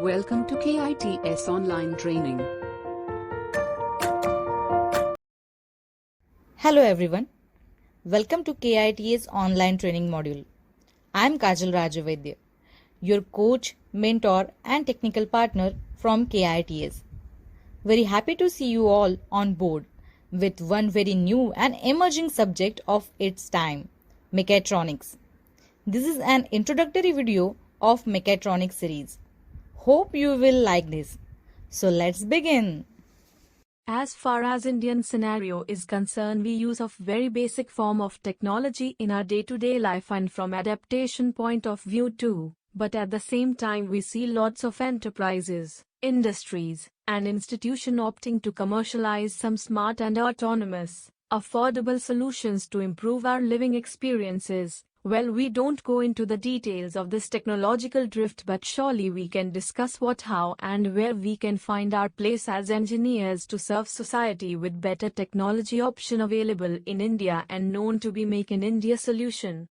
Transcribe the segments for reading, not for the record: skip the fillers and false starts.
Welcome to KITS Online Training. Hello everyone. Welcome to KITS Online Training Module. I am Kajal Rajavaidya, your coach, mentor and technical partner from KITS. Very happy to see you all on board with one very new and emerging subject of its time, mechatronics. This is an introductory video of mechatronics series. Hope you will like this. So let's begin. As far as Indian scenario is concerned, we use of very basic form of technology in our day-to-day life and from adaptation point of view too. But at the same time we see lots of enterprises, industries, and institution opting to commercialize some smart and autonomous, affordable solutions to improve our living experiences. Well, we don't go into the details of this technological drift, but surely we can discuss what, how and where we can find our place as engineers to serve society with better technology option available in India and known to be Make in India solution.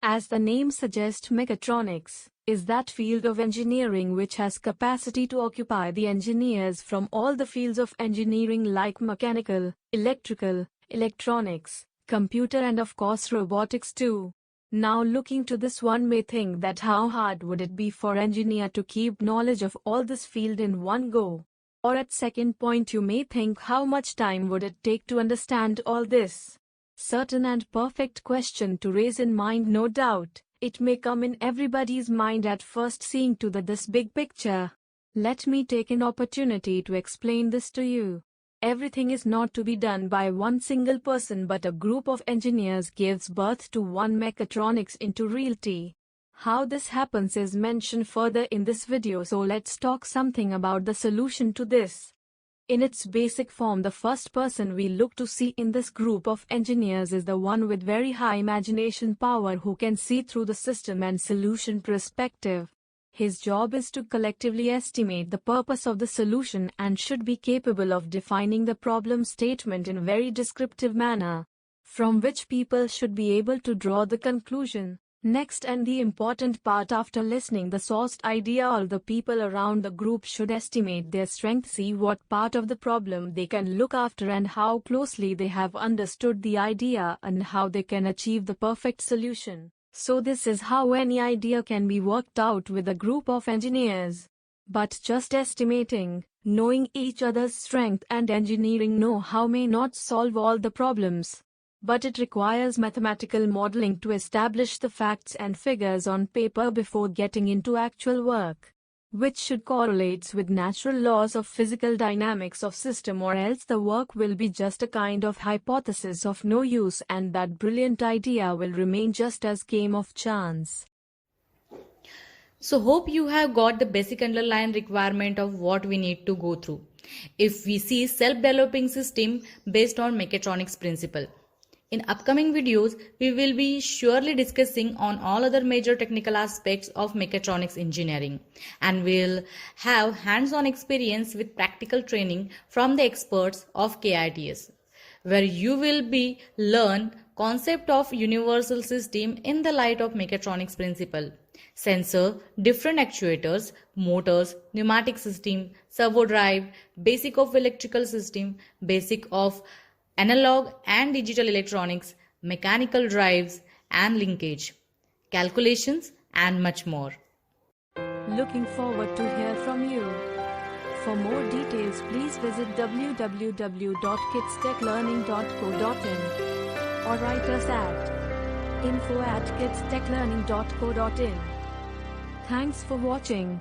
As the name suggests, mechatronics is that field of engineering which has capacity to occupy the engineers from all the fields of engineering like mechanical, electrical, electronics, computer and of course robotics too. Now looking to this, one may think that how hard would it be for engineer to keep knowledge of all this field in one go? Or at second point you may think how much time would it take to understand all this? Certain and perfect question to raise in mind, no doubt. It may come in everybody's mind at first seeing to this big picture. Let me take an opportunity to explain this to you. Everything is not to be done by one single person, but a group of engineers gives birth to one mechatronics into reality. How this happens is mentioned further in this video, so let's talk something about the solution to this. In its basic form, the first person we look to see in this group of engineers is the one with very high imagination power who can see through the system and solution perspective. His job is to collectively estimate the purpose of the solution and should be capable of defining the problem statement in very descriptive manner, from which people should be able to draw the conclusion. Next, and the important part, after listening the sourced idea, all the people around the group should estimate their strength, see what part of the problem they can look after and how closely they have understood the idea and how they can achieve the perfect solution. So this is how any idea can be worked out with a group of engineers. But just estimating, knowing each other's strength and engineering know-how may not solve all the problems. But it requires mathematical modeling to establish the facts and figures on paper before getting into actual work, which should correlates with natural laws of physical dynamics of system, or else the work will be just a kind of hypothesis of no use and that brilliant idea will remain just as game of chance. So hope you have got the basic underlying requirement of what we need to go through if we see self-developing system based on mechatronics principle. In upcoming videos, we will be surely discussing on all other major technical aspects of mechatronics engineering, and will have hands-on experience with practical training from the experts of KITS, where you will be learn concept of universal system in the light of mechatronics principle. Sensor, different actuators, motors, pneumatic system, servo drive, basic of electrical system, basic of analog and digital electronics, mechanical drives and linkage, calculations and much more. Looking forward to hear from you. For more details, please visit www.kidstechlearning.co.in or write us at info@kidstechlearning.co.in. Thanks for watching.